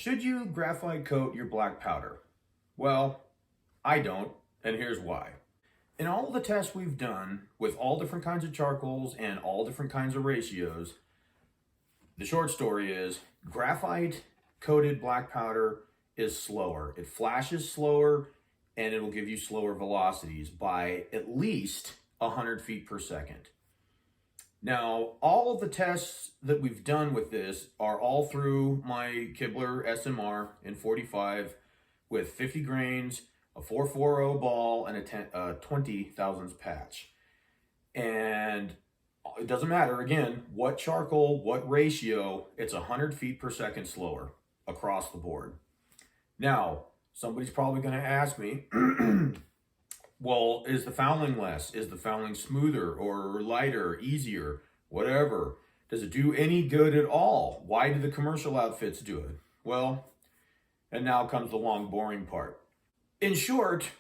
Should you graphite coat your black powder? Well, I don't, and here's why. In all of the tests we've done with all different kinds of charcoals and all different kinds of ratios, the short story is graphite coated black powder is slower. It flashes slower and it will give you slower velocities by at least 100 feet per second. Now, all of the tests that we've done with this are all through my Kibler SMR in 45 with 50 grains, a 440 ball, and a 20 thousandths patch. And it doesn't matter, again, what charcoal, what ratio, it's 100 feet per second slower across the board. Now, somebody's probably going to ask me, well, is the fouling less? Is the fouling smoother or lighter, easier, whatever? Does it do any good at all? Why do the commercial outfits do it? Well, and now comes the long, boring part. In short,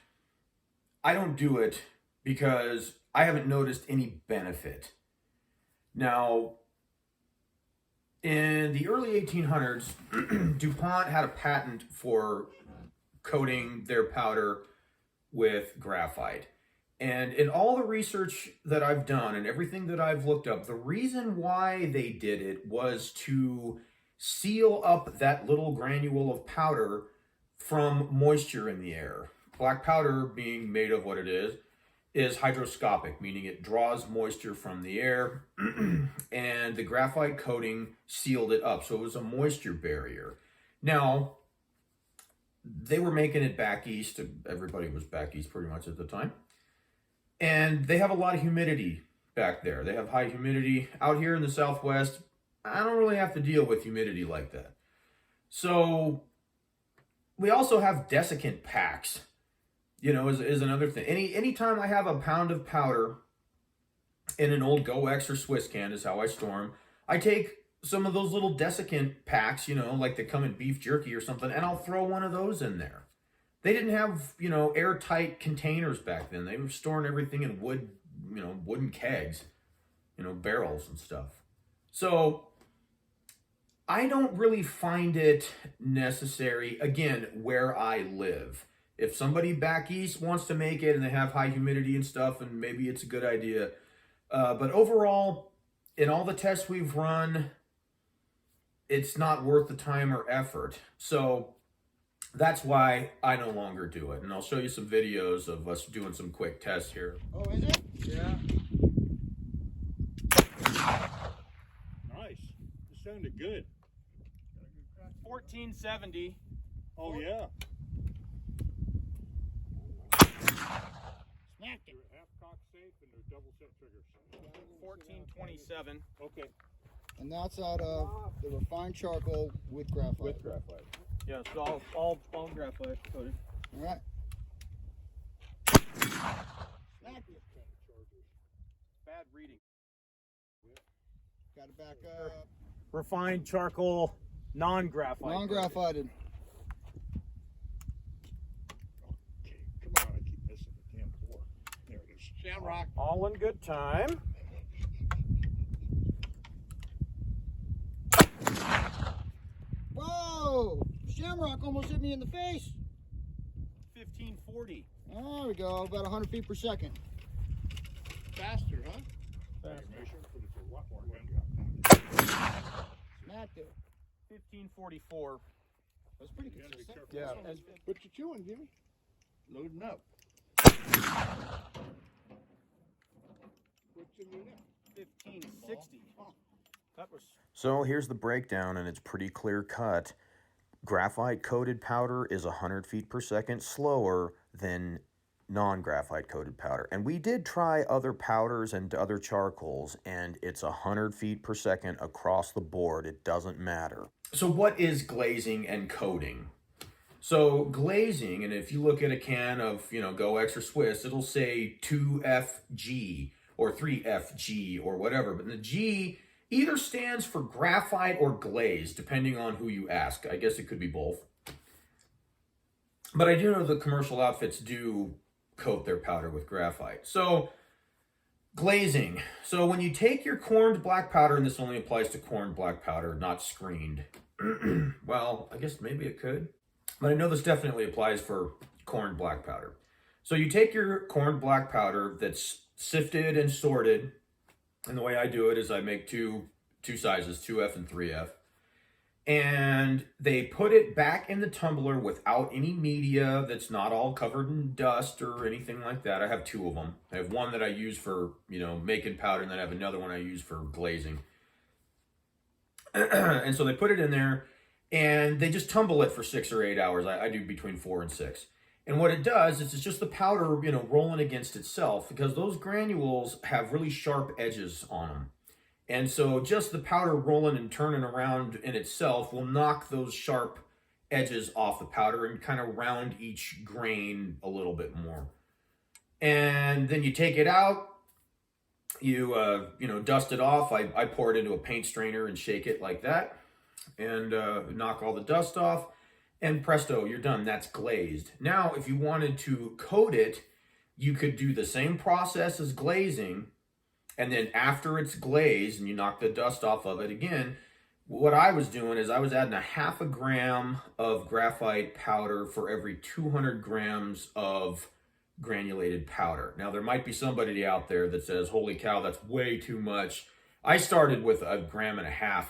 I don't do it because I haven't noticed any benefit. Now, in the early 1800s, DuPont had a patent for coating their powder with graphite. And in all the research that I've done and everything that I've looked up, the reason why they did it was to seal up that little granule of powder from moisture in the air. Black powder, being made of what it is hygroscopic, meaning it draws moisture from the air, and the graphite coating sealed it up, so it was a moisture barrier. Now, they were making it back east. Everybody was back east pretty much at the time. And they have a lot of humidity back there. They have high humidity. Out here in the Southwest, I don't really have to deal with humidity like that. So we also have desiccant packs, you know, is another thing. Anytime I have a pound of powder in an old Go X or Swiss can is how I store them, I take some of those little desiccant packs, you know, like they come in beef jerky or something, and I'll throw one of those in there. They didn't have, you know, airtight containers back then. They were storing everything in wood, you know, wooden kegs, you know, barrels and stuff. So I don't really find it necessary, again, where I live. If somebody back east wants to make it and they have high humidity and stuff, and maybe it's a good idea. But overall, in all the tests we've run, it's not worth the time or effort. So that's why I no longer do it. And I'll show you some videos of us doing some quick tests here. Oh, is it? Yeah. Nice. It sounded good. 1470. Oh, yeah. Smacked it. They're half cock safe and they're double set triggers. 1427. Okay. And that's out of the refined charcoal with graphite. With graphite. Yeah, so all graphite coated. All right. Smacked it. Bad reading. Got it back up. Refined charcoal, non-graphite. Non-graphited. Okay, come on, I keep missing the damn floor. There it is. Shamrock. All in good time. Whoa! Shamrock almost hit me in the face. 1540. There we go. About 100 feet per second. Faster, huh? Faster. Measure, but it's a lot more wind. Smacked it. 1544. That's pretty You gotta be consistent. careful. Yeah. And What you chewing, Jimmy? Loading up. What's in your neck? 1560. That was So here's the breakdown, and it's pretty clear cut. Graphite coated powder is 100 feet per second slower than non-graphite coated powder. And we did try other powders and other charcoals, and it's 100 feet per second across the board. It doesn't matter. So what is glazing and coating? So glazing, and if you look at a can of, you know, Go X or Swiss, it'll say 2FG or 3FG or whatever. But the G either stands for graphite or glaze, depending on who you ask. I guess it could be both. But I do know the commercial outfits do coat their powder with graphite. So glazing. So when you take your corned black powder, and this only applies to corned black powder, not screened. Well, I guess maybe it could. But I know this definitely applies for corn black powder. So you take your corn black powder that's sifted and sorted, and the way I do it is I make two sizes, 2F and 3F. And they put it back in the tumbler without any media that's not all covered in dust or anything like that. I have two of them. I have one that I use for, making powder, and then I have another one I use for glazing. And so they put it in there, and they just tumble it for 6 or 8 hours. I do between 4 and 6. And what it does is it's just the powder, rolling against itself, because those granules have really sharp edges on them. And so just the powder rolling and turning around in itself will knock those sharp edges off the powder and kind of round each grain a little bit more. And then you take it out, you dust it off. I pour it into a paint strainer and shake it like that, and knock all the dust off, and presto, you're done. That's glazed. Now, if you wanted to coat it, you could do the same process as glazing, and then after it's glazed and you knock the dust off of it again, what I was doing is I was adding 0.5 gram of graphite powder for every 200 grams of granulated powder. Now, there might be somebody out there that says, holy cow, that's way too much. I started with 1.5 grams,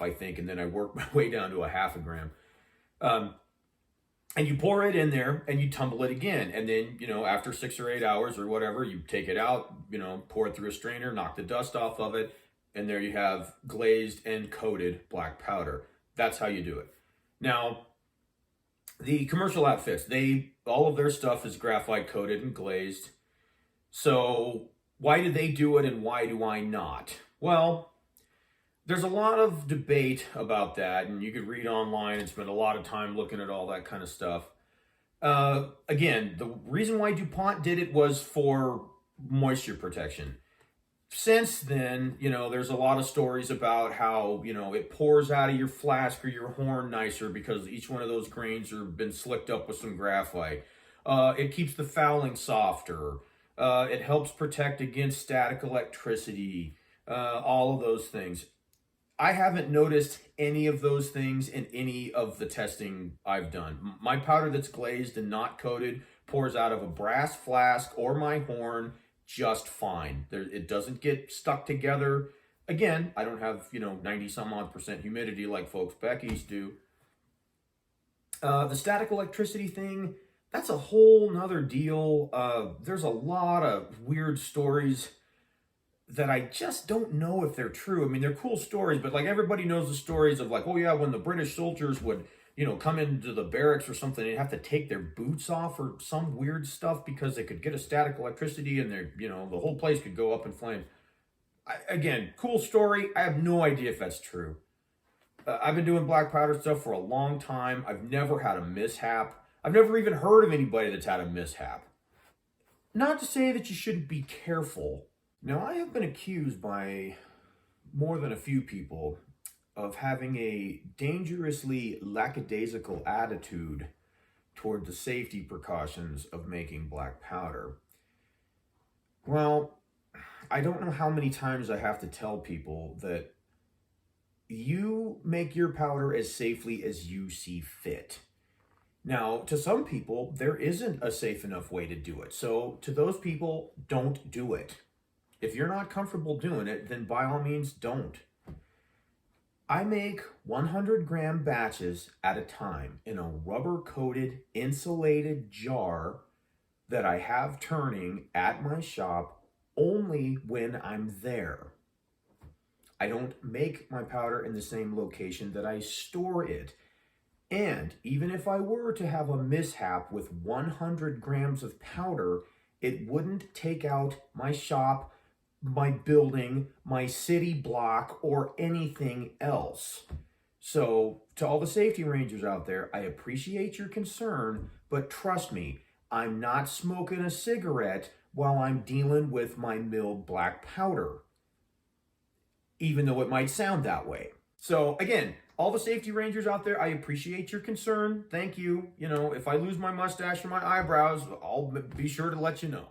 I think, and then I worked my way down to 0.5 gram. And you pour it in there and you tumble it again. And then, after 6 or 8 hours or whatever, you take it out, pour it through a strainer, knock the dust off of it, and there you have glazed and coated black powder. That's how you do it. Now, the commercial outfits, all of their stuff is graphite coated and glazed. So why do they do it and why do I not? Well, there's a lot of debate about that, and you could read online and spend a lot of time looking at all that kind of stuff. Again, the reason why DuPont did it was for moisture protection. Since then, there's a lot of stories about how, it pours out of your flask or your horn nicer because each one of those grains have been slicked up with some graphite. It keeps the fouling softer. It helps protect against static electricity, all of those things. I haven't noticed any of those things in any of the testing I've done. My powder that's glazed and not coated pours out of a brass flask or my horn just fine. It doesn't get stuck together. Again, I don't have, 90-some-odd% humidity like folks Becky's do. The static electricity thing, that's a whole nother deal. There's a lot of weird stories that I just don't know if they're true. I mean, they're cool stories, but like everybody knows the stories of like, oh yeah, when the British soldiers would, come into the barracks or something, they'd have to take their boots off or some weird stuff because they could get a static electricity and the whole place could go up in flames. Again, cool story. I have no idea if that's true. I've been doing black powder stuff for a long time. I've never had a mishap. I've never even heard of anybody that's had a mishap. Not to say that you shouldn't be careful. Now, I have been accused by more than a few people of having a dangerously lackadaisical attitude toward the safety precautions of making black powder. Well, I don't know how many times I have to tell people that you make your powder as safely as you see fit. Now, to some people, there isn't a safe enough way to do it. So to those people, don't do it. If you're not comfortable doing it, then by all means, don't. I make 100-gram batches at a time in a rubber-coated, insulated jar that I have turning at my shop only when I'm there. I don't make my powder in the same location that I store it. And even if I were to have a mishap with 100 grams of powder, it wouldn't take out my shop, my building, my city block, or anything else. So, to all the safety rangers out there, I appreciate your concern, but trust me, I'm not smoking a cigarette while I'm dealing with my milled black powder, even though it might sound that way. So, again, all the safety rangers out there, I appreciate your concern. Thank you. If I lose my mustache or my eyebrows, I'll be sure to let you know.